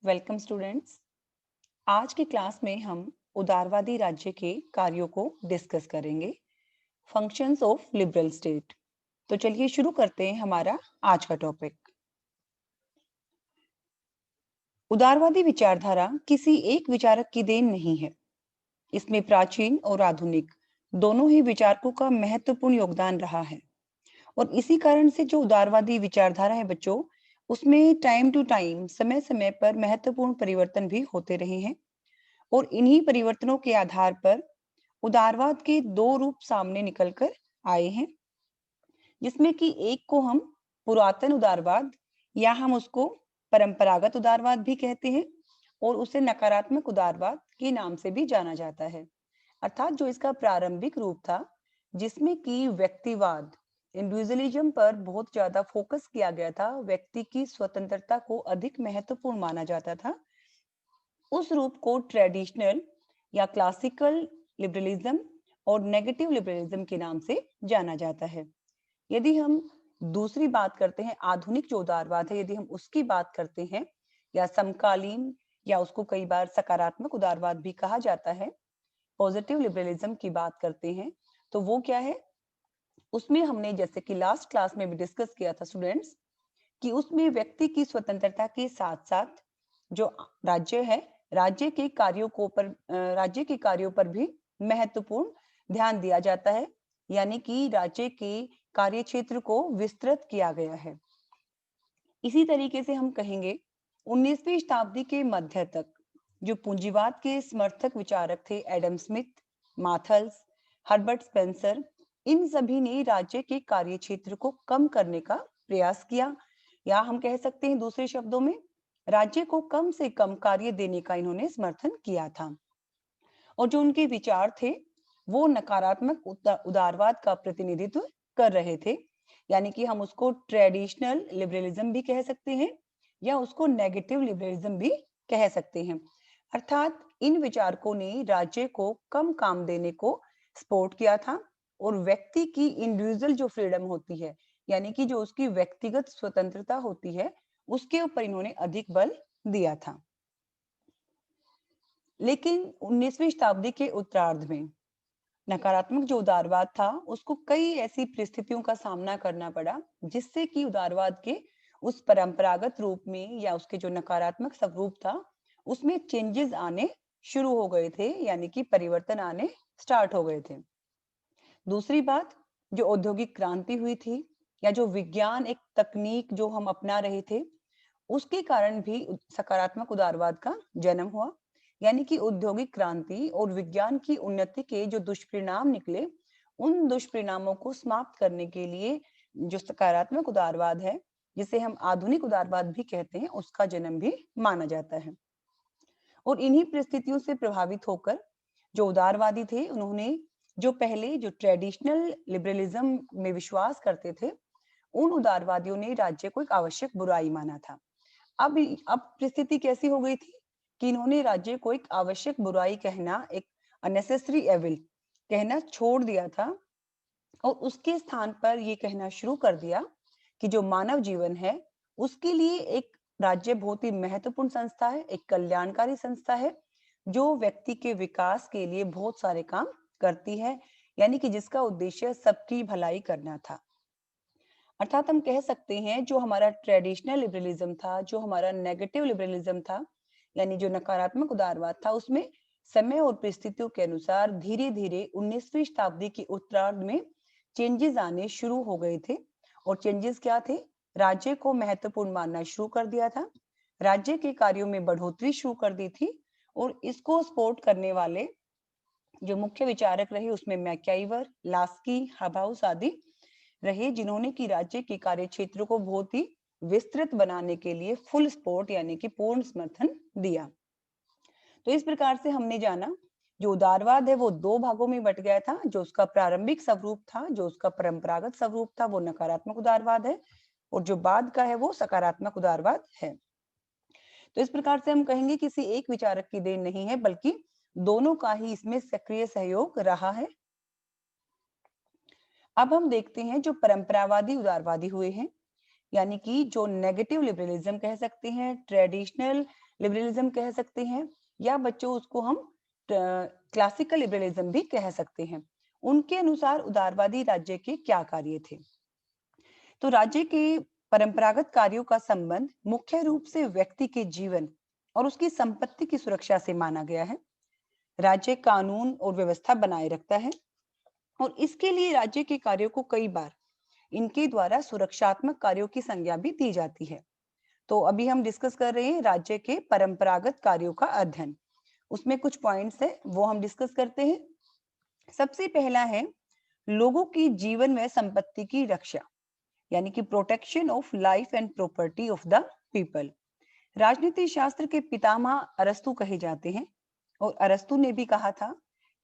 Welcome students. आज की class में हम उदारवादी राज्य के कार्यों को डिस्कस करेंगे। Functions of liberal state. तो चलिए शुरू करते हैं हमारा आज का टॉपिक। उदारवादी विचारधारा किसी एक विचारक की देन नहीं है। इसमें प्राचीन और आधुनिक दोनों ही विचारकों का महत्वपूर्ण योगदान रहा है। और इसी कारण से जो उदारवादी विचारधारा है बच्चों, उसमें टाइम टू टाइम समय समय पर महत्वपूर्ण परिवर्तन भी होते रहे हैं। और इन्हीं परिवर्तनों के आधार पर उदारवाद के दो रूप सामने निकल कर आए हैं, जिसमें कि एक को हम पुरातन उदारवाद या हम उसको परंपरागत उदारवाद भी कहते हैं, और उसे नकारात्मक उदारवाद के नाम से भी जाना जाता है। अर्थात जो इसका प्रारंभिक रूप था, जिसमें कि व्यक्तिवाद इंडिविजुअलिज्म पर बहुत ज्यादा फोकस किया गया था, व्यक्ति की स्वतंत्रता को अधिक महत्वपूर्ण माना जाता था, उस रूप को ट्रेडिशनल या क्लासिकल लिबरलिज्म और नेगेटिव लिबरलिज्म के नाम से जाना जाता है। यदि हम दूसरी बात करते हैं, आधुनिक जो उदारवाद है, यदि हम उसकी बात करते हैं, या समकालीन या उसको कई बार सकारात्मक उदारवाद भी कहा जाता है, पॉजिटिव लिबरलिज्म की बात करते हैं, तो वो क्या है? उसमें हमने जैसे कि लास्ट क्लास में भी डिस्कस किया था स्टूडेंट्स, कि उसमें व्यक्ति की स्वतंत्रता के साथ साथ जो राज्य है, राज्य के कार्यों पर भी महत्वपूर्ण ध्यान दिया जाता है। यानी कि राज्य के कार्य क्षेत्र को विस्तृत किया गया है। इसी तरीके से हम कहेंगे 19वीं शताब्दी के मध्य तक जो पूंजीवाद के समर्थक विचारक थे, एडम स्मिथ, माथल्स, हर्बर्ट स्पेंसर, इन सभी ने राज्य के कार्य क्षेत्र को कम करने का प्रयास किया, या हम कह सकते हैं दूसरे शब्दों में, राज्य को कम से कम कार्य देने का इन्होंने समर्थन किया था। और जो उनके विचार थे, वो नकारात्मक उदारवाद का प्रतिनिधित्व कर रहे थे। यानी कि हम उसको ट्रेडिशनल लिबरलिज्म भी कह सकते हैं, या उसको नेगेटिव लिबरलिज्म भी कह सकते हैं। अर्थात इन विचारकों ने राज्य को कम काम देने को सपोर्ट किया था, और व्यक्ति की इंडिविजुअल जो फ्रीडम होती है, यानी कि जो उसकी व्यक्तिगत स्वतंत्रता होती है, उसके ऊपर इन्होंने अधिक बल दिया था। लेकिन 19वीं शताब्दी के उत्तरार्ध में नकारात्मक जो उदारवाद था, उसको कई ऐसी परिस्थितियों का सामना करना पड़ा, जिससे कि उदारवाद के उस परंपरागत रूप में या उसके जो नकारात्मक स्वरूप था, उसमें चेंजेस आने शुरू हो गए थे, यानी कि परिवर्तन आने स्टार्ट हो गए थे। दूसरी बात, जो औद्योगिक क्रांति हुई थी, या जो विज्ञान एक तकनीक जो हम अपना रहे थे, उसके कारण भी सकारात्मक उदारवाद का जन्म हुआ। यानी कि औद्योगिक क्रांति और विज्ञान की उन्नति के जो दुष्परिणाम निकले, उन दुष्परिणामों को समाप्त करने के लिए जो सकारात्मक उदारवाद है, जिसे हम आधुनिक उदारवाद भी कहते हैं, उसका जन्म भी माना जाता है। और इन्हीं परिस्थितियों से प्रभावित होकर जो उदारवादी थे, उन्होंने जो पहले जो ट्रेडिशनल लिबरलिज्म में विश्वास करते थे, उन उदारवादियों ने राज्य को एक आवश्यक बुराई माना था। अब परिस्थिति कैसी हो गई थी कि इन्होंने राज्य को एक आवश्यक बुराई कहना, एक अनेसेसरी एविल कहना छोड़ दिया था, और उसके स्थान पर ये कहना शुरू कर दिया कि जो मानव जीवन है, उसके लिए एक राज्य बहुत ही महत्वपूर्ण संस्था है, एक कल्याणकारी संस्था है, जो व्यक्ति के विकास के लिए बहुत सारे काम करती है, यानी कि जिसका उद्देश्य सबकी भलाई करना था। अर्थात हम कह सकते हैं, जो हमारा ट्रेडिशनल लिबरलिज्म था, जो हमारा नेगेटिव लिबरलिज्म था, यानी जो नकारात्मक उदारवाद था, उसमें समय और परिस्थितियों के अनुसार धीरे धीरे 19वीं शताब्दी के उत्तरार्ध में चेंजेस आने शुरू हो गए थे। और चेंजेस क्या थे? राज्य को महत्वपूर्ण मानना शुरू कर दिया था, राज्य के कार्यों में बढ़ोतरी शुरू कर दी थी, और इसको सपोर्ट करने वाले जो मुख्य विचारक रहे, उसमें मैक्याइवर, लास्की, हबाउस आदि रहे, जिन्होंने की राज्य के कार्य क्षेत्र को बहुत ही विस्तृत बनाने के लिए फुल सपोर्ट यानी कि पूर्ण समर्थन दिया। तो इस प्रकार से हमने जाना, जो उदारवाद है वो दो भागों में बट गया था। जो उसका प्रारंभिक स्वरूप था, जो उसका परंपरागत स्वरूप था, वो नकारात्मक उदारवाद है, और जो बाद का है वो सकारात्मक उदारवाद है। तो इस प्रकार से हम कहेंगे किसी एक विचारक की देन नहीं है, बल्कि दोनों का ही इसमें सक्रिय सहयोग रहा है। अब हम देखते हैं जो परंपरावादी उदारवादी हुए हैं, यानी कि जो नेगेटिव लिबरलिज्म कह सकते हैं, ट्रेडिशनल लिबरलिज्म कह सकते हैं, या बच्चों उसको हम क्लासिकल लिबरलिज्म भी कह सकते हैं। उनके अनुसार उदारवादी राज्य के क्या कार्य थे? तो राज्य के परंपरागत कार्यों का संबंध मुख्य रूप से व्यक्ति के जीवन और उसकी संपत्ति की सुरक्षा से माना गया है। राज्य कानून और व्यवस्था बनाए रखता है और इसके लिए राज्य के कार्यों को कई बार इनके द्वारा सुरक्षात्मक कार्यों की संज्ञा भी दी जाती है। तो अभी हम डिस्कस कर रहे हैं राज्य के परंपरागत कार्यों का अध्ययन। उसमें कुछ पॉइंट्स है वो हम डिस्कस करते हैं। सबसे पहला है लोगों की जीवन व संपत्ति की रक्षा, यानी कि protection of life and property of the people. राजनीति शास्त्र के पितामह अरस्तु कहे जाते हैं और अरस्तु ने भी कहा था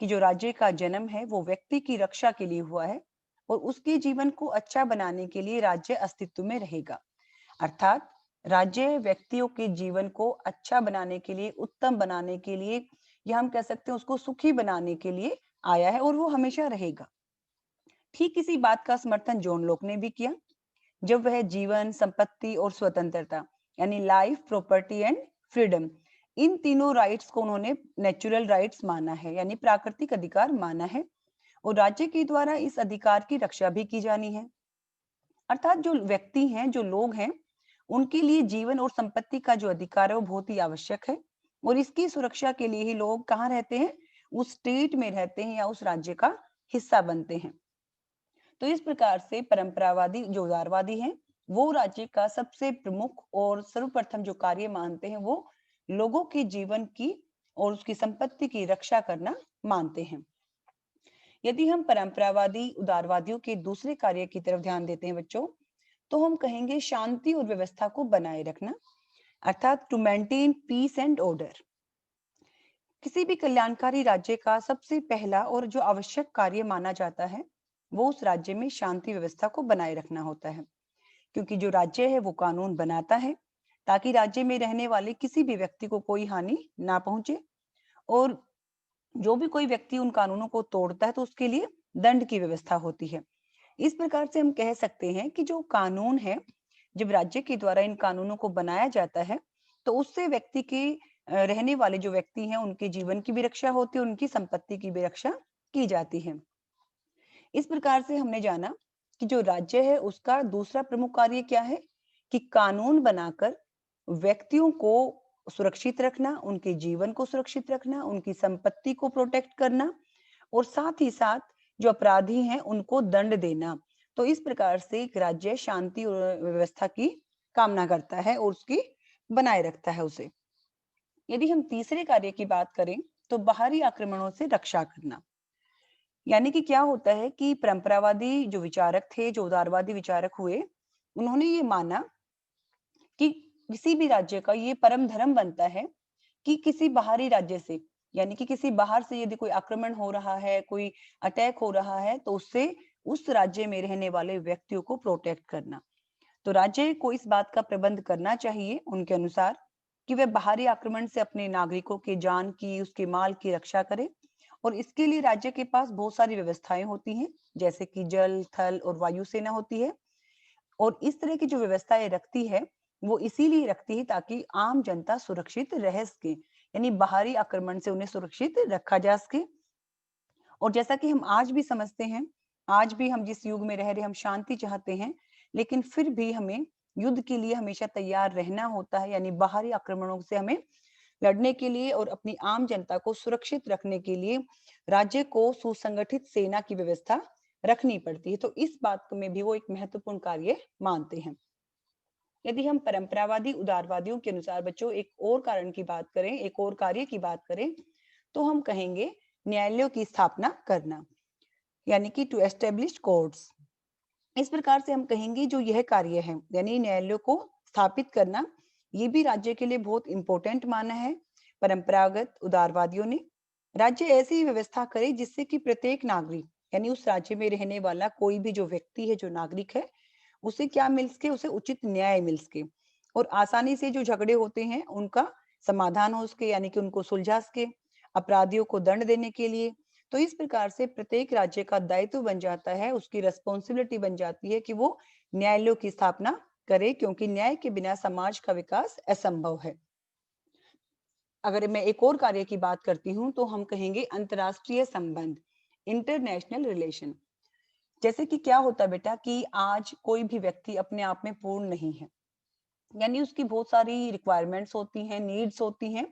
कि जो राज्य का जन्म है वो व्यक्ति की रक्षा के लिए हुआ है और उसके जीवन को अच्छा बनाने के लिए राज्य अस्तित्व में रहेगा। अर्थात राज्य व्यक्तियों के जीवन को अच्छा बनाने के लिए, उत्तम बनाने के लिए, या हम कह सकते हैं उसको सुखी बनाने के लिए आया है और वो हमेशा रहेगा। ठीक इसी बात का समर्थन जॉन लॉक ने भी किया जब वह जीवन, संपत्ति और स्वतंत्रता, यानी लाइफ, प्रॉपर्टी एंड फ्रीडम, इन तीनों राइट्स को उन्होंने नेचुरल राइट्स माना है, यानी प्राकृतिक अधिकार माना है और राज्य के द्वारा इस अधिकार की रक्षा भी की जानी है। अर्थात जो व्यक्ति हैं, जो लोग हैं, उनके लिए जीवन और संपत्ति का जो अधिकार है वो बहुत ही आवश्यक है और इसकी सुरक्षा के लिए ही लोग कहाँ रहते हैं? उस स्टेट में रहते हैं या उस राज्य का हिस्सा बनते हैं। तो इस प्रकार से परंपरावादी जो उदारवादी हैं, वो राज्य का सबसे प्रमुख और सर्वप्रथम जो कार्य मानते हैं वो लोगों के जीवन की और उसकी संपत्ति की रक्षा करना मानते हैं। यदि हम परंपरावादी उदारवादियों के दूसरे कार्य की तरफ ध्यान देते हैं बच्चों, तो हम कहेंगे शांति और व्यवस्था को बनाए रखना, अर्थात to maintain peace and order. किसी भी कल्याणकारी राज्य का सबसे पहला और जो आवश्यक कार्य माना जाता है वो उस राज्य में शांति व्यवस्था को बनाए रखना होता है, क्योंकि जो राज्य है वो कानून बनाता है ताकि राज्य में रहने वाले किसी भी व्यक्ति को कोई हानि ना पहुंचे और जो भी कोई व्यक्ति उन कानूनों को तोड़ता है तो उसके लिए दंड की व्यवस्था होती है। इस प्रकार से हम कह सकते हैं कि जो कानून है, जब राज्य के द्वारा इन कानूनों को बनाया जाता है तो उससे व्यक्ति के रहने वाले जो व्यक्ति हैं उनके जीवन की भी रक्षा होती है, उनकी संपत्ति की भी रक्षा की जाती है। इस प्रकार से हमने जाना कि जो राज्य है उसका दूसरा प्रमुख कार्य क्या है कि कानून बनाकर व्यक्तियों को सुरक्षित रखना, उनके जीवन को सुरक्षित रखना, उनकी संपत्ति को प्रोटेक्ट करना और साथ ही साथ जो अपराधी हैं उनको दंड देना। तो इस प्रकार से एक राज्य शांति और व्यवस्था की कामना करता है और उसकी बनाए रखता है उसे। यदि हम तीसरे कार्य की बात करें तो बाहरी आक्रमणों से रक्षा करना, यानी कि क्या होता है कि परंपरावादी जो विचारक थे, जो उदारवादी विचारक हुए, उन्होंने ये माना कि किसी भी राज्य का ये परम धर्म बनता है कि किसी बाहरी राज्य से, यानी कि किसी बाहर से यदि कोई आक्रमण हो रहा है, कोई अटैक हो रहा है, तो उससे उस राज्य में रहने वाले व्यक्तियों को प्रोटेक्ट करना। तो राज्य को इस बात का प्रबंध करना चाहिए उनके अनुसार कि वह बाहरी आक्रमण से अपने नागरिकों के जान की, उसके माल की रक्षा करे और इसके लिए राज्य के पास बहुत सारी व्यवस्थाएं होती हैं, जैसे कि जल, थल और वायु सेना होती है और इस तरह की जो व्यवस्थाएं रखती है वो इसीलिए रखती है ताकि आम जनता सुरक्षित रह सके, यानी बाहरी आक्रमण से उन्हें सुरक्षित रखा जा सके। और जैसा कि हम आज भी समझते हैं, आज भी हम जिस युग में रह रहे, हम शांति चाहते हैं, लेकिन फिर भी हमें युद्ध के लिए हमेशा तैयार रहना होता है, यानी बाहरी आक्रमणों से हमें लड़ने के लिए और अपनी आम जनता को सुरक्षित रखने के लिए राज्य को सुसंगठित सेना की व्यवस्था रखनी पड़ती है। तो इस बात में भी वो एक महत्वपूर्ण कार्य मानते हैं। यदि हम परंपरावादी उदारवादियों के अनुसार बच्चों एक और कारण की बात करें, एक और कार्य की बात करें, तो हम कहेंगे न्यायालयों की स्थापना करना, यानी कि टू एस्टेब्लिश कोर्ट्स। इस प्रकार से हम कहेंगे जो यह कार्य है, यानी न्यायालयों को स्थापित करना, ये भी राज्य के लिए बहुत इंपॉर्टेंट माना है परंपरागत उदारवादियों ने। राज्य ऐसी व्यवस्था करे जिससे कि प्रत्येक नागरिक, यानी उस राज्य में रहने वाला कोई भी जो व्यक्ति है, जो नागरिक है, उसे क्या मिल सके, उसे उचित न्याय मिल सके और आसानी से जो झगड़े होते हैं उनका समाधान हो सके, यानी कि उनको सुलझा सके, अपराधियों को दंड देने के लिए। तो इस प्रकार से प्रत्येक राज्य का दायित्व बन जाता है, उसकी रिस्पॉन्सिबिलिटी बन जाती है कि वो न्यायालयों की स्थापना करे, क्योंकि न्याय के बिना समाज का विकास असंभव है। अगर मैं एक और कार्य की बात करती हूँ तो हम कहेंगे अंतरराष्ट्रीय संबंध, इंटरनेशनल रिलेशन। जैसे कि क्या होता है बेटा कि आज कोई भी व्यक्ति अपने आप में पूर्ण नहीं है, यानी उसकी बहुत सारी रिक्वायरमेंट्स होती हैं, नीड्स होती हैं।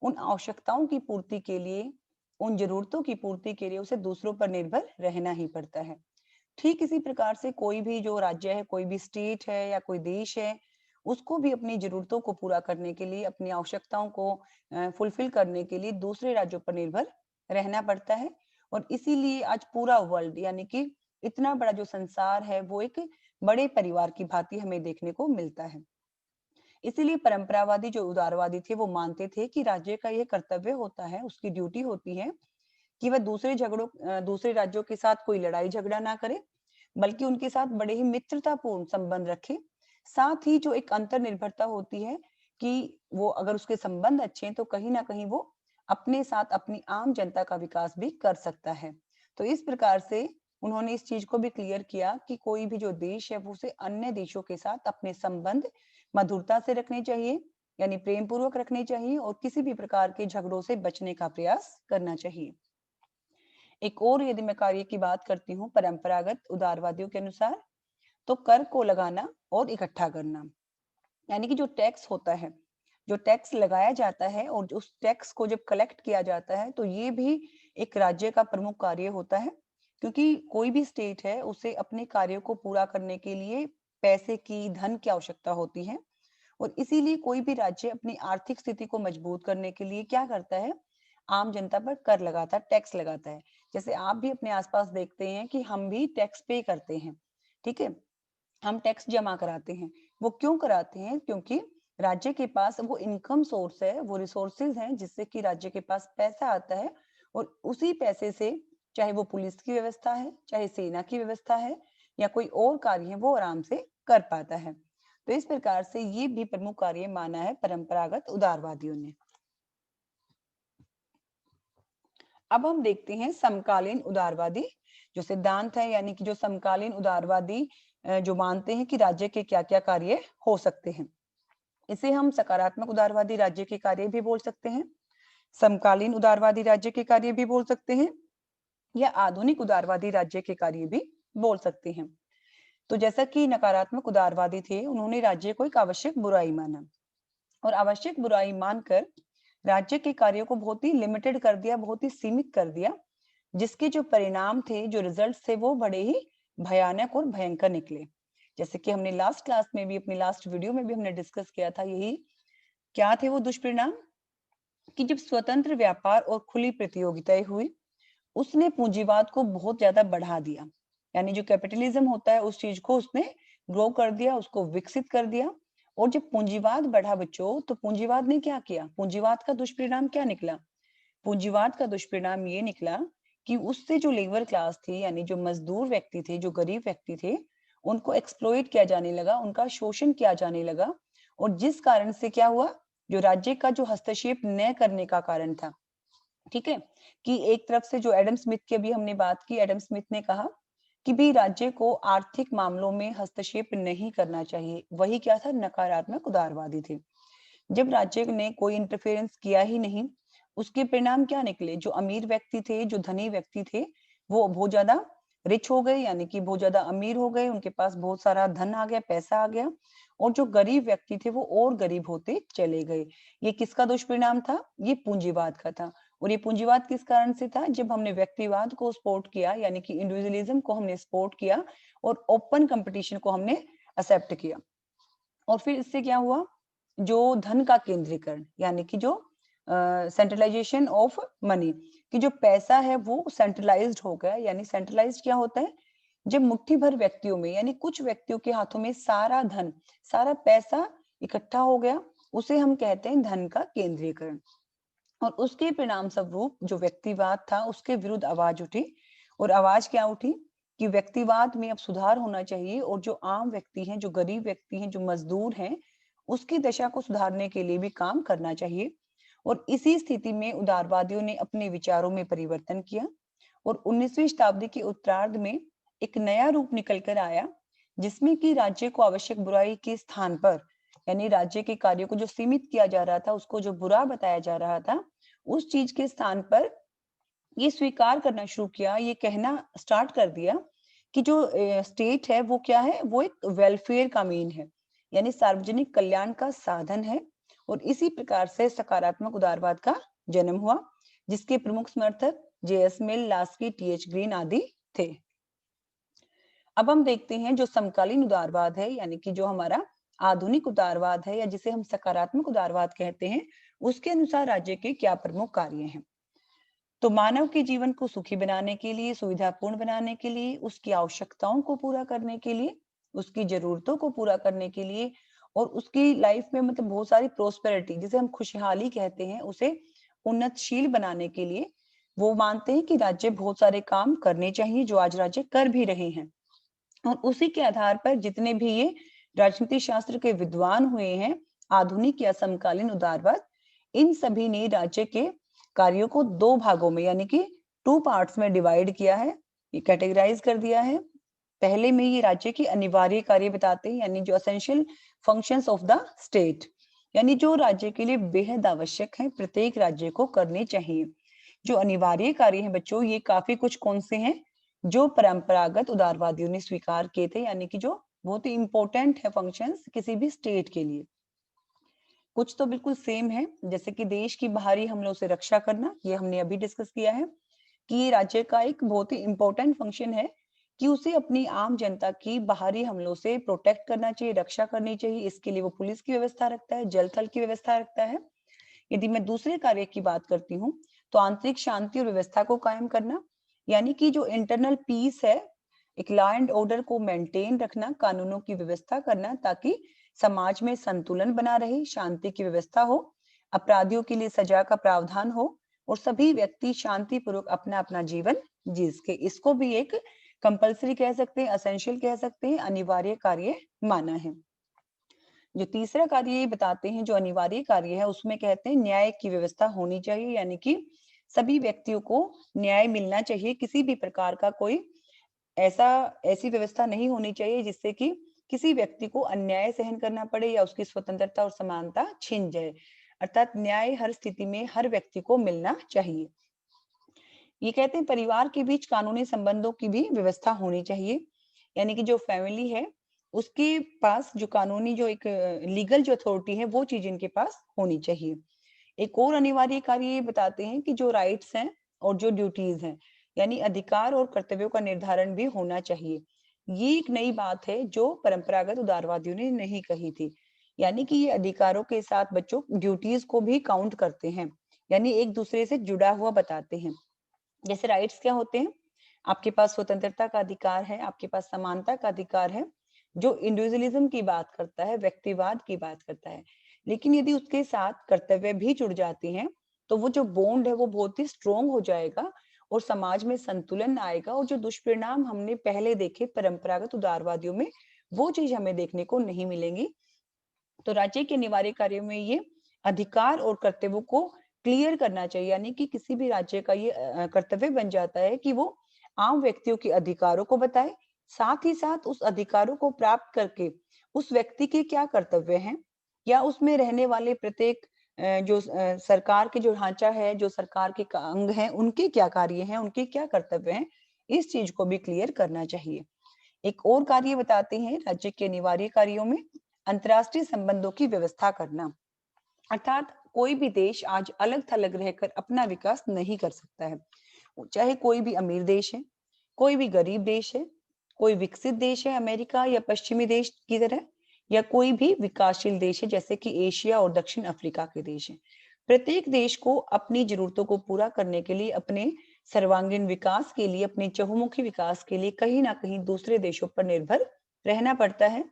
उन आवश्यकताओं की पूर्ति के लिए, उन जरूरतों की पूर्ति के लिए उसे दूसरों पर निर्भर रहना ही पड़ता है। ठीक इसी प्रकार से कोई भी जो राज्य है, कोई भी स्टेट है या कोई देश है, उसको भी अपनी जरूरतों को पूरा करने के लिए, अपनी आवश्यकताओं को फुलफिल करने के लिए दूसरे राज्यों पर निर्भर रहना पड़ता है। और इसीलिए आज पूरा वर्ल्ड, यानी कि इतना बड़ा जो संसार है, वो एक बड़े परिवार की भांति हमें देखने को मिलता है। इसीलिए परंपरावादी जो उदारवादी थे, वो मानते थे कि राज्य का यह कर्तव्य होता है, उसकी ड्यूटी होती है कि वह दूसरे राज्यों के साथ कोई लड़ाई झगड़ा ना करे, बल्कि उनके साथ बड़े ही मित्रतापूर्ण संबंध रखे। साथ ही जो एक अंतर निर्भरता होती है कि वो अगर उसके संबंध अच्छे हैं तो कहीं ना कहीं वो अपने साथ अपनी आम जनता का विकास भी कर सकता है। तो इस प्रकार से उन्होंने इस चीज को भी क्लियर किया कि कोई भी जो देश है वो उसे अन्य देशों के साथ अपने संबंध मधुरता से रखने चाहिए, यानी प्रेम पूर्वक रखने चाहिए, और किसी भी प्रकार के झगड़ों से बचने का प्रयास करना चाहिए। एक और यदि मैं कार्य की बात करती हूँ परंपरागत उदारवादियों के अनुसार, तो कर को लगाना और इकट्ठा करना, यानी कि जो टैक्स होता है, जो टैक्स लगाया जाता है और उस टैक्स को जब कलेक्ट किया जाता है, तो ये भी एक राज्य का प्रमुख कार्य होता है। क्योंकि कोई भी स्टेट है, उसे अपने कार्यों को पूरा करने के लिए पैसे की, धन की आवश्यकता होती है। और इसीलिए कोई भी राज्य अपनी आर्थिक स्थिति को मजबूत करने के लिए क्या करता है, आम जनता पर कर लगाता है, टैक्स लगाता है। जैसे आप भी अपने आसपास देखते हैं कि हम भी टैक्स पे करते हैं, ठीक है, हम टैक्स जमा कराते हैं। वो क्यों कराते हैं? क्योंकि राज्य के पास वो इनकम सोर्स है, वो रिसोर्सेज हैं जिससे कि राज्य के पास पैसा आता है। और उसी पैसे से चाहे वो पुलिस की व्यवस्था है, चाहे सेना की व्यवस्था है, या कोई और कार्य है, वो आराम से कर पाता है। तो इस प्रकार से ये भी प्रमुख कार्य माना है परंपरागत उदारवादियों ने। अब हम देखते हैं समकालीन उदारवादी जो सिद्धांत है, यानी कि जो समकालीन उदारवादी जो मानते हैं कि राज्य के क्या क्या कार्य हो सकते हैं। इसे हम सकारात्मक उदारवादी राज्य के कार्य भी बोल सकते हैं, समकालीन उदारवादी राज्य के कार्य भी बोल सकते हैं, या आधुनिक उदारवादी राज्य के कार्य भी बोल सकते हैं। तो जैसा कि नकारात्मक उदारवादी थे, उन्होंने राज्य को एक आवश्यक बुराई माना, और आवश्यक बुराई मानकर राज्य के कार्यों को बहुत ही लिमिटेड कर दिया, बहुत ही सीमित कर दिया, जिसके जो परिणाम थे, जो रिजल्ट थे, वो बड़े ही भयानक और भयंकर निकले। जैसे कि हमने लास्ट क्लास में भी, अपनी लास्ट वीडियो में भी हमने डिस्कस किया था, यही क्या थे वो दुष्परिणाम, कि जब स्वतंत्र व्यापार और खुली प्रतियोगिताएं हुई, उसने पूंजीवाद को बहुत ज्यादा बढ़ा दिया। यानी जो कैपिटलिज्म होता है, उस चीज को उसने ग्रो कर दिया, उसको विकसित कर दिया। और जब पूंजीवाद बढ़ा बच्चों, तो पूंजीवाद ने क्या किया, पूंजीवाद का दुष्परिणाम क्या निकला? पूंजीवाद का दुष्परिणाम ये निकला कि उससे जो लेबर क्लास थी, यानी जो मजदूर व्यक्ति थे, जो गरीब व्यक्ति थे, उनको एक्सप्लॉइट किया जाने लगा, उनका शोषण किया जाने लगा। और जिस कारण से क्या हुआ, जो राज्य का जो हस्तक्षेप न करने का कारण था, ठीक है, कि एक तरफ से जो एडम स्मिथ की अभी हमने बात की, एडम स्मिथ ने कहा कि भी राज्य को आर्थिक मामलों में हस्तक्षेप नहीं करना चाहिए, वही क्या था, नकारात्मक उदारवादी थे। जब राज्य ने कोई इंटरफेरेंस किया ही नहीं, उसके परिणाम क्या निकले, जो अमीर व्यक्ति थे, जो धनी व्यक्ति थे, वो बहुत ज्यादा रिच हो गए, यानी कि बहुत ज्यादा अमीर हो गए, उनके पास बहुत सारा धन आ गया, पैसा आ गया। और जो गरीब व्यक्ति थे, वो और गरीब होते चले गए। ये किसका दुष्परिणाम था? ये पूंजीवाद का था। और ये पूंजीवाद किस कारण से था? जब हमने व्यक्तिवाद को सपोर्ट किया, यानी कि इंडिविजुअलिज्म को हमने सपोर्ट किया, और ओपन कंपटीशन को हमने एक्सेप्ट किया। और फिर इससे क्या हुआ, जो धन का केंद्रीकरण, यानी कि जो सेंट्रलाइजेशन ऑफ मनी, कि जो पैसा है वो सेंट्रलाइज्ड हो गया। यानी सेंट्रलाइज्ड क्या होता है, जब मुट्ठी भर व्यक्तियों में, यानी कुछ व्यक्तियों के हाथों में सारा धन, सारा पैसा इकट्ठा हो गया, उसे हम कहते हैं धन का केंद्रीकरण। और उसके परिणाम स्वरूप जो व्यक्तिवाद था, उसके विरुद्ध आवाज उठी। और आवाज क्या उठी, कि व्यक्तिवाद में अब सुधार होना चाहिए, और जो आम व्यक्ति हैं, जो गरीब व्यक्ति हैं, जो मजदूर हैं, उसकी दशा को सुधारने के लिए भी काम करना चाहिए। और इसी स्थिति में उदारवादियों ने अपने विचारों में परिवर्तन किया, और 19वीं शताब्दी के उत्तरार्ध में एक नया रूप निकल कर आया, जिसमें कि राज्य को आवश्यक बुराई के स्थान पर, यानी राज्य के कार्यों को जो सीमित किया जा रहा था, उसको जो बुरा बताया जा रहा था, उस चीज के स्थान पर ये स्वीकार करना शुरू किया, ये कहना स्टार्ट कर दिया कि जो स्टेट है वो क्या है, वो एक वेलफेयर का मीन है, यानी सार्वजनिक कल्याण का साधन है। और इसी प्रकार से सकारात्मक उदारवाद का जन्म हुआ, जिसके प्रमुख समर्थक जेएस मिल, लास्की, टीएच ग्रीन आदि थे। अब हम देखते हैं जो समकालीन उदारवाद है, यानी कि जो हमारा आधुनिक उदारवाद है, या जिसे हम सकारात्मक उदारवाद कहते हैं, उसके अनुसार राज्य के क्या प्रमुख कार्य हैं। तो मानव के जीवन को सुखी बनाने के लिए, सुविधापूर्ण बनाने के लिए, उसकी आवश्यकताओं को पूरा करने के लिए, उसकी जरूरतों को पूरा करने के लिए, और उसकी लाइफ में मतलब बहुत सारी प्रोस्पेरिटी, जिसे हम खुशहाली कहते हैं, उसे उन्नतशील बनाने के लिए वो मानते हैं कि राज्य बहुत सारे काम करने चाहिए, जो आज राज्य कर भी रहे हैं। और उसी के आधार पर जितने भी ये राजनीति शास्त्र के विद्वान हुए हैं, आधुनिक या समकालीन उदारवाद, इन सभी ने राज्य के कार्यों को दो भागों में, यानी कि टू पार्ट्स में डिवाइड किया है, ये कैटेगराइज कर दिया है। पहले में ये राज्य की अनिवार्य कार्य बताते हैं, यानी जो essential functions of the state, यानी जो राज्य के लिए बेहद आवश्यक है, प्रत्येक राज्य को करने चाहिए। जो अनिवार्य कार्य हैं बच्चों, ये काफी कुछ कौन से हैं, जो परंपरागत उदारवादियों ने स्वीकार किए थे, यानी कि जो बहुत ही इंपॉर्टेंट है फंक्शंस किसी भी स्टेट के लिए। कुछ तो बिल्कुल सेम है, जैसे कि देश की बाहरी हमलों से रक्षा करना, ये हमने अभी डिस्कस किया है कि ये राज्य का एक बहुत ही इंपॉर्टेंट फंक्शन है कि उसे अपनी आम जनता की बाहरी हमलों से प्रोटेक्ट करना चाहिए, रक्षा करनी चाहिए। इसके लिए वो पुलिस की व्यवस्था रखता है, जल थल की व्यवस्था रखता है। यदि मैं दूसरे कार्य की बात करती हूँ, तो आंतरिक शांति और व्यवस्था को कायम करना, यानी कि जो इंटरनल पीस है, एक लॉ एंड ऑर्डर को मेंटेन रखना, कानूनों की व्यवस्था करना, ताकि समाज में संतुलन बना रहे, शांति की व्यवस्था हो, अपराधियों के लिए सजा का प्रावधान हो, और सभी व्यक्ति शांतिपूर्वक अपना अपना जीवन जी सके। इसको भी एक कंपल्सरी कह सकते हैं, असेंशियल कह सकते हैं, अनिवार्य कार्य माना है। जो तीसरा कार्य ये बताते हैं, जो अनिवार्य कार्य है, उसमें कहते हैं न्याय की व्यवस्था होनी चाहिए, यानी कि सभी व्यक्तियों को न्याय मिलना चाहिए। किसी भी प्रकार का कोई ऐसी व्यवस्था नहीं होनी चाहिए जिससे कि किसी व्यक्ति को अन्याय सहन करना पड़े या उसकी स्वतंत्रता और समानता छिन जाए। अर्थात न्याय हर स्थिति में हर व्यक्ति को मिलना चाहिए। ये कहते हैं परिवार के बीच कानूनी संबंधों की भी व्यवस्था होनी चाहिए, यानी कि जो फैमिली है उसके पास जो कानूनी जो एक लीगल जो अथॉरिटी है, वो चीज इनके पास होनी चाहिए। एक और अनिवार्य कार्य ये बताते हैं कि जो राइट्स हैं और जो ड्यूटीज हैं, यानी अधिकार और कर्तव्यों का निर्धारण भी होना चाहिए। ये एक नई बात है जो परंपरागत उदारवादियों ने नहीं कही थी, यानी कि ये अधिकारों के साथ बच्चों ड्यूटीज को भी काउंट करते हैं, यानी एक दूसरे से जुड़ा हुआ बताते हैं। जैसे राइट्स क्या होते हैं, आपके पास स्वतंत्रता का अधिकार है, आपके पास समानता का अधिकार है, जो इंडिविजुअलिज्म की बात करता है, व्यक्तिवाद की बात करता है। लेकिन यदि उसके साथ कर्तव्य भी जुड़ जाती हैं, तो वो जो बॉन्ड है वो बहुत ही स्ट्रोंग हो जाएगा और समाज में संतुलन आएगा, और जो दुष्परिणाम हमने पहले देखे परंपरागत उदारवादियों में, वो चीज हमें देखने को नहीं मिलेंगी। तो राज्य के अनिवार्य कार्यों में ये अधिकार और कर्तव्यों को क्लियर करना चाहिए, यानी कि किसी भी राज्य का ये कर्तव्य बन जाता है कि वो आम व्यक्तियों के अधिकारों को बताए, साथ ही साथ उस अधिकारों को प्राप्त करके उस व्यक्ति के क्या कर्तव्य हैं, या उसमें रहने वाले प्रत्येक सरकार के जो ढांचा है, जो सरकार के अंग हैं, उनके क्या कार्य हैं, उनके क्या कर्तव्य हैं, इस चीज को भी क्लियर करना चाहिए। एक और कार्य बताते हैं राज्य के अनिवार्य कार्यों में, अंतर्राष्ट्रीय संबंधों की व्यवस्था करना। अर्थात कोई भी देश आज अलग थलग रहकर अपना विकास नहीं कर सकता है, चाहे कोई भी अमीर देश है, कोई भी गरीब देश है, कोई विकसित देश है अमेरिका या पश्चिमी देश की तरह, या कोई भी विकासशील देश है जैसे कि एशिया और दक्षिण अफ्रीका के देश हैं। प्रत्येक देश को अपनी जरूरतों को पूरा करने के लिए, अपने सर्वांगीण विकास के लिए, अपने चहुमुखी विकास के लिए कहीं ना कहीं दूसरे देशों पर निर्भर रहना पड़ता है।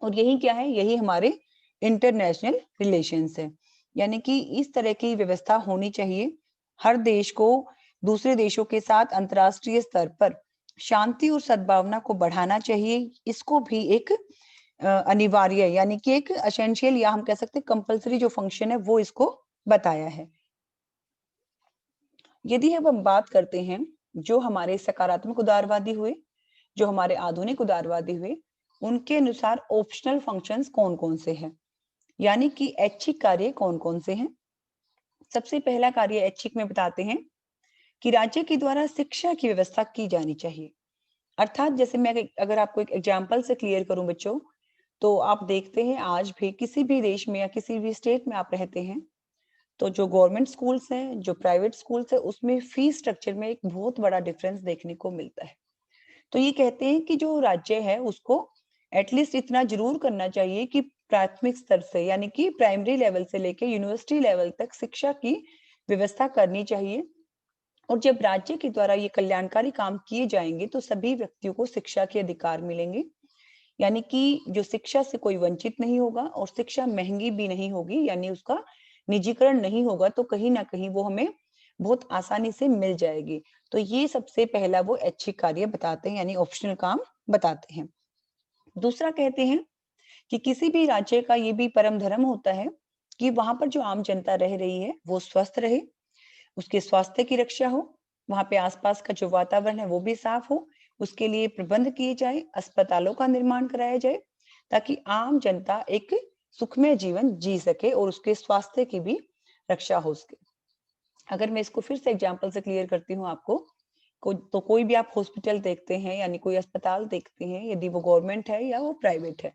और यही क्या है, यही हमारे इंटरनेशनल रिलेशंस है, यानी कि इस तरह की व्यवस्था होनी चाहिए। हर देश को दूसरे देशों के साथ अंतर्राष्ट्रीय स्तर पर शांति और सद्भावना को बढ़ाना चाहिए। इसको भी एक अनिवार्य, यानी कि एक एसेंशियल, या हम कह सकते हैं कंपल्सरी जो फंक्शन है, वो इसको बताया है। यदि अब हम बात करते हैं जो हमारे सकारात्मक उदारवादी हुए, जो हमारे आधुनिक उदारवादी हुए, उनके अनुसार ऑप्शनल फंक्शंस कौन-कौन से हैं, यानी कि ऐच्छिक कार्य कौन-कौन से हैं। सबसे पहला कार्य ऐच्छिक में बताते हैं कि राज्य के द्वारा शिक्षा की व्यवस्था की जानी चाहिए। अर्थात जैसे मैं अगर आपको एक एग्जाम्पल से क्लियर करूं बच्चों, तो आप देखते हैं आज भी किसी भी देश में या किसी भी स्टेट में आप रहते हैं, तो जो गवर्नमेंट स्कूल्स हैं, जो प्राइवेट स्कूल्स हैं, उसमें फीस स्ट्रक्चर में एक बहुत बड़ा डिफरेंस देखने को मिलता है। तो ये कहते हैं कि जो राज्य है उसको एटलीस्ट इतना जरूर करना चाहिए कि प्राथमिक स्तर से यानी कि प्राइमरी लेवल से लेकर यूनिवर्सिटी लेवल तक शिक्षा की व्यवस्था करनी चाहिए। और जब राज्य के द्वारा ये कल्याणकारी काम किए जाएंगे तो सभी व्यक्तियों को शिक्षा के अधिकार मिलेंगे, यानी कि जो शिक्षा से कोई वंचित नहीं होगा और शिक्षा महंगी भी नहीं होगी, यानी उसका निजीकरण नहीं होगा, तो कहीं ना कहीं वो हमें बहुत आसानी से मिल जाएगी। तो ये सबसे पहला वो ऐच्छिक कार्य बताते हैं, यानी ऑप्शनल काम बताते हैं। दूसरा कहते हैं कि किसी भी राज्य का ये भी परम धर्म होता है कि वहां पर जो आम जनता रह रही है वो स्वस्थ रहे, उसके स्वास्थ्य की रक्षा हो, वहां पे आसपास का जो वातावरण है वो भी साफ हो, उसके लिए प्रबंध किए जाए, अस्पतालों का निर्माण कराया जाए, ताकि आम जनता एक सुखमय जीवन जी सके और उसके स्वास्थ्य की भी रक्षा हो सके। अगर मैं इसको फिर से एग्जांपल से क्लियर करती हूँ आपको, तो कोई भी आप हॉस्पिटल देखते हैं, यानी कोई अस्पताल देखते हैं, यदि वो गवर्नमेंट है या वो प्राइवेट है,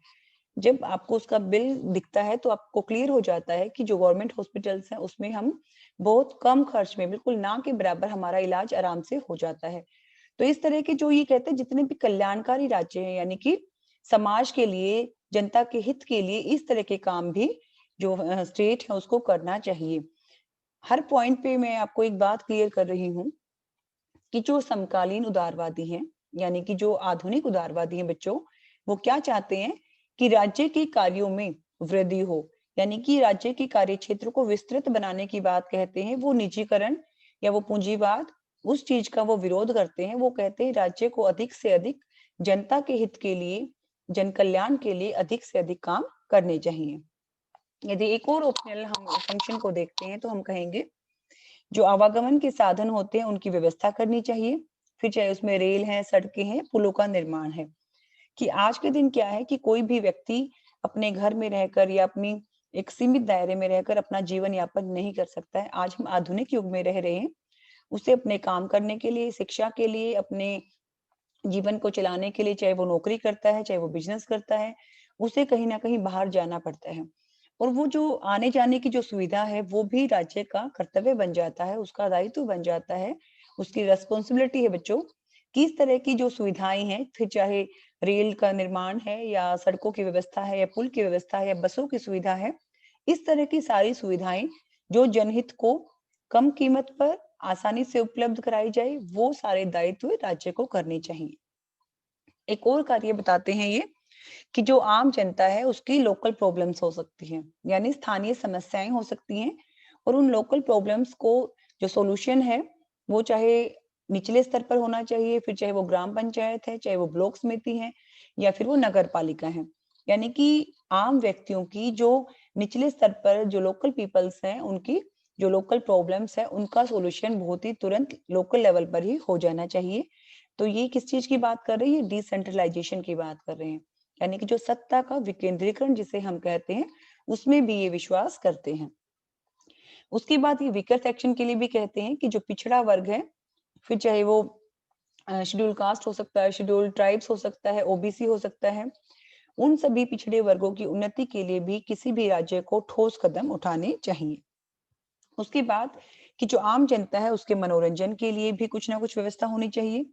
जब आपको उसका बिल दिखता है तो आपको क्लियर हो जाता है कि जो गवर्नमेंट हॉस्पिटल्स हैं उसमें हम बहुत कम खर्च में, बिल्कुल ना के बराबर हमारा इलाज आराम से हो जाता है। तो इस तरह के जो ये कहते हैं जितने भी कल्याणकारी राज्य हैं, यानी कि समाज के लिए, जनता के हित के लिए इस तरह के काम भी जो स्टेट है उसको करना चाहिए। हर पॉइंट पे मैं आपको एक बात क्लियर कर रही हूँ कि जो समकालीन उदारवादी हैं, यानी कि जो आधुनिक उदारवादी हैं बच्चों, वो क्या चाहते हैं कि राज्य के कार्यों में वृद्धि हो, यानी कि राज्य के कार्य क्षेत्र को विस्तृत बनाने की बात कहते हैं। वो निजीकरण या वो पूंजीवाद, उस चीज का वो विरोध करते हैं। वो कहते हैं राज्य को अधिक से अधिक जनता के हित के लिए, जन कल्याण के लिए अधिक से अधिक काम करने चाहिए। यदि एक और ऑप्शनल हम फंक्शन को देखते हैं तो हम कहेंगे जो आवागमन के साधन होते हैं उनकी व्यवस्था करनी चाहिए। फिर चाहे उसमें रेल है, सड़कें हैं, पुलों का निर्माण है। कि आज के दिन क्या है कि कोई भी व्यक्ति अपने घर में रहकर या अपनी एक सीमित दायरे में रहकर अपना जीवन यापन नहीं कर सकता है। आज हम आधुनिक युग में रह रहे हैं। उसे अपने काम करने के लिए, शिक्षा के लिए, अपने जीवन को चलाने के लिए, चाहे वो नौकरी करता है, चाहे वो बिजनेस करता है, उसे कहीं न कहीं बाहर जाना पड़ता है। और वो जो आने-जाने की जो सुविधा है, वो भी राज्य का कर्तव्य बन जाता है, उसका दायित्व बन जाता है, उसकी रिस्पॉन्सिबिलिटी है बच्चों, कि इस तरह की जो सुविधाएँ हैं, फिर चाहे रेल का निर्माण है या सड़कों की व्यवस्था है या पुल की व्यवस्था है या बसों की सुविधा है, इस तरह की सारी सुविधाएँ जो जनहित को कम कीमत पर आसानी से उपलब्ध कराई जाए, वो सारे दायित्व राज्य को करने चाहिए। एक और कार्य बताते हैं ये कि जो आम जनता है उसकी लोकल प्रॉब्लम्स हो सकती हैं, यानी स्थानीय समस्याएं हो सकती हैं, और उन लोकल प्रॉब्लम्स को जो सॉल्यूशन है वो चाहे निचले स्तर पर होना चाहिए, फिर चाहे वो ग्राम पंचायत है, चाहे वो ब्लॉक समिति है या फिर वो नगर पालिका है। यानी कि आम व्यक्तियों की जो निचले स्तर पर जो लोकल पीपल्स हैं उनकी जो लोकल प्रॉब्लम्स है उनका सॉल्यूशन बहुत ही तुरंत लोकल लेवल पर ही हो जाना चाहिए। तो ये किस चीज की बात कर रही है? डिसेंट्रलाइजेशन की बात कर रहे हैं, यानी कि जो सत्ता का विकेंद्रीकरण जिसे हम कहते हैं, उसमें भी ये विश्वास करते हैं। उसके बाद ये वीकर सेक्शन के लिए भी कहते हैं कि जो पिछड़ा वर्ग है, फिर चाहे वो शेड्यूल कास्ट हो सकता है, शेड्यूल ट्राइब्स हो सकता है, ओबीसी हो सकता है, उन सभी पिछड़े वर्गों की उन्नति के लिए भी किसी भी राज्य को ठोस कदम उठाने चाहिए। उसके बाद कि जो आम जनता है उसके मनोरंजन के लिए भी कुछ ना कुछ व्यवस्था होनी चाहिए।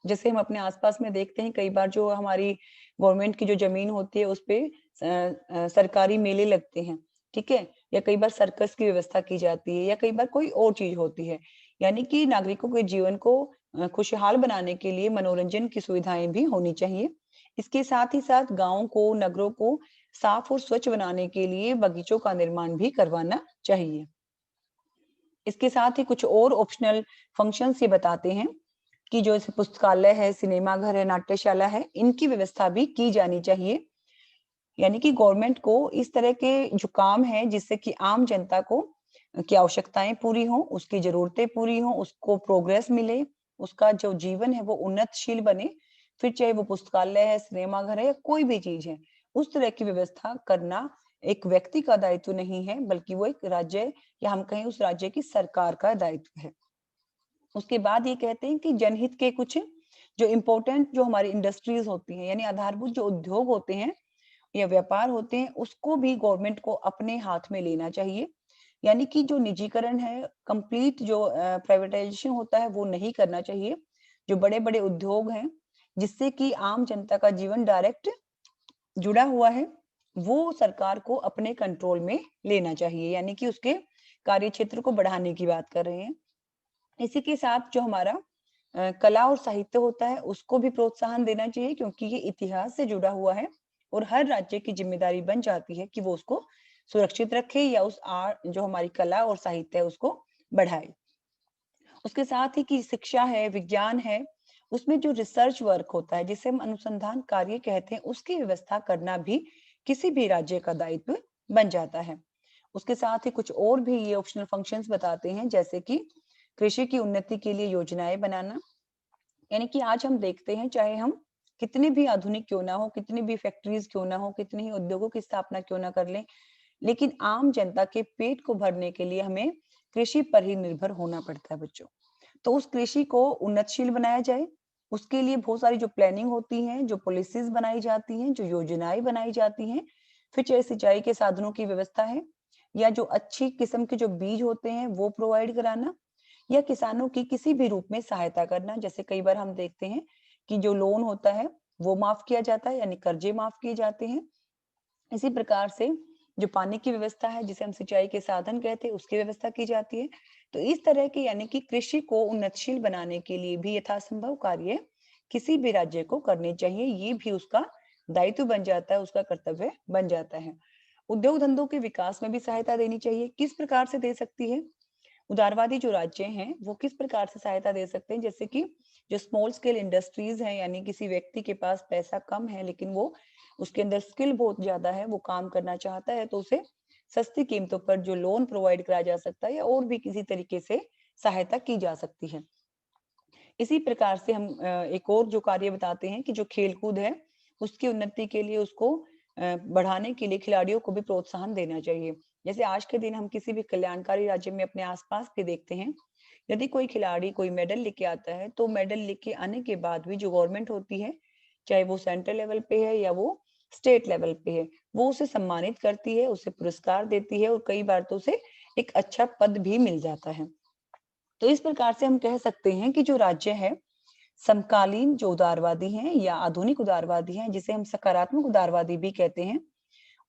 जैसे हम अपने आसपास में देखते हैं कई बार जो हमारी गवर्नमेंट की जो जमीन होती है उस पे सरकारी मेले लगते हैं, ठीक है? या कई बार सर्कस की व्यवस्था की जाती है या कई बार कोई और चीज होती है। यानी कि नागरिकों के जीवन को खुशहाल बनाने के लिए मनोरंजन की सुविधाएं भी होनी चाहिए। इसके साथ ही साथ गाँव को, नगरों को साफ और स्वच्छ बनाने के लिए बगीचों का निर्माण भी करवाना चाहिए। इसके साथ ही कुछ और ऑप्शनल फंक्शंस ये बताते हैं कि जो ऐसे पुस्तकालय है, सिनेमा घर है, नाट्यशाला है, इनकी व्यवस्था भी की जानी चाहिए। यानी कि गवर्नमेंट को इस तरह के जो काम है जिससे कि आम जनता को की आवश्यकताएं पूरी हों, उसकी जरूरतें पूरी हों, उसको प्रोग्रेस मिले, उसका जो जीवन है वो उन्नतशील बने, फिर चाहे वो पुस्तकालय है, सिनेमा घर है या कोई भी चीज है, उस तरह की व्यवस्था करना एक व्यक्ति का दायित्व नहीं है, बल्कि वो एक राज्य या हम कहें उस राज्य की सरकार का दायित्व है। उसके बाद ये कहते हैं कि जनहित के कुछ जो इम्पोर्टेंट जो हमारी इंडस्ट्रीज होती हैं, यानी आधारभूत जो उद्योग होते हैं या व्यापार होते हैं, उसको भी गवर्नमेंट को अपने हाथ में लेना चाहिए। यानी कि जो निजीकरण है, कंप्लीट जो प्राइवेटाइजेशन होता है, वो नहीं करना चाहिए। जो बड़े-बड़े उद्योग हैं, जिससे कि आम जनता का जीवन डायरेक्ट जुड़ा हुआ है, वो सरकार को अपने कंट्रोल में लेना चाहिए, यानी कि उसके कार्यक्षेत्र को बढ़ाने की बात कर रहे हैं। इसी के साथ जो हमारा कला और साहित्य होता है, उसको भी प्रोत्साहन देना चाहिए, क्योंकि ये इतिहास से जुड़ा हुआ है और हर राज्य की जिम्मेदारी बन जाती है कि वो उसको सुरक्षित रखे या उस आर्ट जो हमारी कला और साहित्य है उसको बढ़ाए। उसके साथ ही कि शिक्षा है, विज्ञान है, उसमें जो रिसर्च वर्क होता है, जिसे हम अनुसंधान कार्य कहते हैं, उसकी व्यवस्था करना भी किसी भी राज्य का दायित्व बन जाता है। उसके साथ ही कुछ और भी ये ऑप्शनल फंक्शंस बताते हैं, जैसे कि कृषि की उन्नति के लिए योजनाएं बनाना। यानी कि आज हम देखते हैं, चाहे हम कितने भी आधुनिक क्यों ना हो, कितनी भी फैक्ट्रीज क्यों ना हो, कितने ही उद्योगों की स्थापना क्यों ना कर लें, लेकिन आम जनता के पेट को भरने के लिए हमें कृषि पर ही निर्भर होना पड़ता है बच्चों। तो उस कृषि को उन्नतशील बनाया जाए, उसके लिए बहुत सारी जो प्लानिंग होती है, जो पॉलिसीज बनाई जाती हैं, जो योजनाएं बनाई जाती हैं, फिर चाहे सिंचाई के साधनों की व्यवस्था है या जो अच्छी किस्म के जो बीज होते हैं वो प्रोवाइड कराना, या किसानों की किसी भी रूप में सहायता करना। जैसे कई बार हम देखते हैं कि जो लोन होता है वो माफ किया जाता है, यानी कर्जे माफ किए जाते हैं। इसी प्रकार से जो पानी की व्यवस्था है, जिसे हम सिंचाई के साधन कहते हैं, उसकी व्यवस्था की जाती है। तो इस तरह के यानी कि कृषि को उन्नतशील बनाने के लिए भी यथासंभव कार्य किसी भी राज्य को करने चाहिए। ये भी उसका दायित्व बन जाता है, उसका कर्तव्य बन जाता है। उद्योग धंधों के विकास में भी सहायता देनी चाहिए। किस प्रकार से दे सकती है? उदारवादी जो राज्य हैं, वो किस प्रकार से सहायता दे सकते हैं? जैसे कि जो स्मॉल स्केल इंडस्ट्रीज हैं, यानी किसी व्यक्ति के पास पैसा कम है, लेकिन वो उसके अंदर स्किल बहुत ज्यादा है, वो काम करना चाहता है, तो उसे सस्ती कीमतों पर जो लोन प्रोवाइड कराया जा सकता है या और भी किसी तरीके से सहायता की जा सकती है। इसी प्रकार से हम एक और जो कार्य बताते हैं कि जो खेलकूद है, उसकी उन्नति के लिए उसको बढ़ाने के लिए खिलाड़ियों को भी प्रोत्साहन देना चाहिए। जैसे आज के दिन हम किसी भी कल्याणकारी राज्य में अपने आसपास भी देखते हैं, यदि कोई खिलाड़ी कोई मेडल लेके आता है, तो मेडल लेके आने के बाद भी जो गवर्नमेंट होती है, चाहे वो सेंट्रल लेवल पे है या वो स्टेट लेवल पे है, वो उसे सम्मानित करती है, उसे पुरस्कार देती है और कई बार तो उसे एक अच्छा पद भी मिल जाता है। तो इस प्रकार से हम कह सकते हैं कि जो राज्य है, समकालीन जो उदारवादी हैं या आधुनिक उदारवादी हैं, जिसे हम सकारात्मक उदारवादी भी कहते हैं,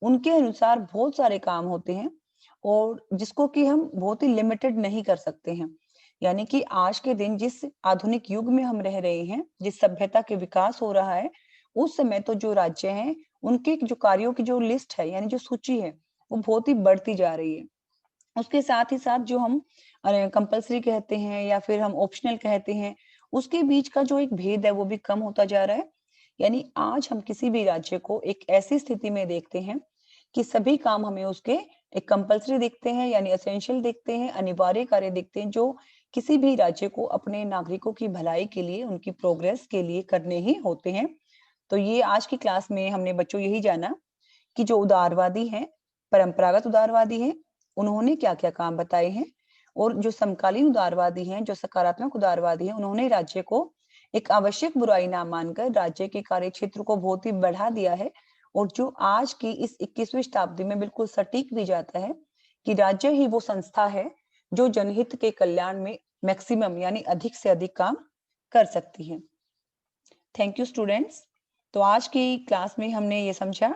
उनके अनुसार बहुत सारे काम होते हैं और जिसको कि हम बहुत ही लिमिटेड नहीं कर सकते हैं। यानी कि आज के दिन जिस आधुनिक युग में हम रह रहे हैं, जिस सभ्यता के विकास हो रहा है, उस समय तो जो राज्य हैं, उनके जो कार्यों की जो लिस्ट है, यानी जो सूची है, वो बहुत ही बढ़ती जा रही है। उसके साथ ही साथ जो हम कंपल्सरी कहते हैं या फिर हम ऑप्शनल कहते हैं, उसके बीच का जो एक भेद है वो भी कम होता जा रहा है। यानी आज हम किसी भी राज्य को एक ऐसी स्थिति में देखते हैं कि सभी काम हमें उसके एक कंपल्सरी दिखते हैं, यानी एसेंशियल दिखते हैं, अनिवार्य कार्य दिखते हैं, जो किसी भी राज्य को अपने नागरिकों की भलाई के लिए, उनकी प्रोग्रेस के लिए करने ही होते हैं। तो ये आज की क्लास में हमने बच्चों यही जाना कि जो उदारवादी हैं, परंपरागत उदारवादी हैं, उन्होंने क्या-क्या काम बताए हैं और जो समकालीन उदारवादी हैं, जो सकारात्मक उदारवादी हैं, उन्होंने राज्य को एक आवश्यक बुराई ना मानकर राज्य के कार्यक्षेत्र को बहुत ही बढ़ा दिया है और जो आज की इस 21वीं शताब्दी में बिल्कुल सटीक भी जाता है कि राज्य ही वो संस्था है, जो जनहित के कल्याण में मैक्सिमम यानी अधिक से अधिक काम कर सकती है। Thank you students. तो आज की क्लास में हमने ये समझा